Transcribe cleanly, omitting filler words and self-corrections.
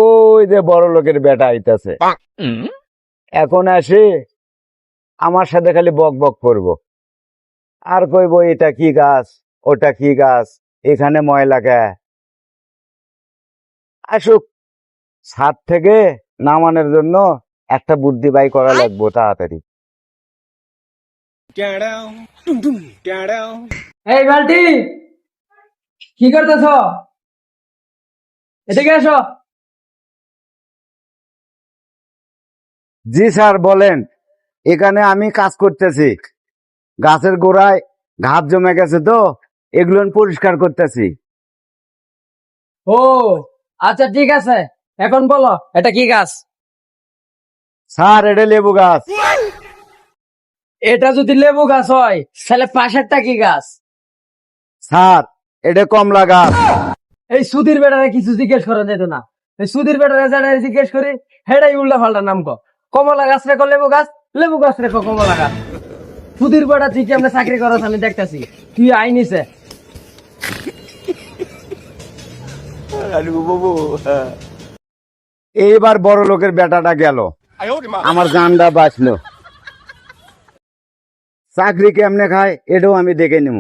ওই যে বড় লোকের বেটা আইতাছে, এখন আসে আমার সাথে খালি বক বক করবো আর কইব এটা কি গাছ, ওটা কি গাছ, এখানে ময়লা কে। আসুক, ছাদ থেকে নামানোর জন্য একটা বুদ্ধি বাই করা লাগবো তাড়াতাড়ি। এই বালটি, কি করতেছ? এদিকে এসো। জি স্যার বলেন। এখানে আমি কাজ করতেছি, গাছের গোড়ায় ঘাস জমে গেছে তো এগুলো পরিষ্কার করতেছি। ও আচ্ছা ঠিক আছে, এখন বলো এটা কি গাছ? স্যার এটা লেবু গাছ। এটা যদি লেবু গাছ হয় তাহলে পাশেরটা কি গাছ? স্যার এটা কমলা গাছ। এই সুধীর বেটারে কিছু জিজ্ঞেস করা যেত না? এই সুধীর বেটারে যারা জিজ্ঞেস করি হেটাই উল্টা পাল্টা নাম কো। কমলা গাছ রেখো লেবু গাছ, লেবু গাছ রেখো কমলা গাছ। সুধীর বেটা তুই কি আমরা চাকরি করছ আমি দেখতেছি, তুই আইনিছে। এইবার বড় লোকের বেটাটা গেল, আমার জানটা বাঁচলো। চাকরি কেমনে খায় এটাও আমি দেখে নিব।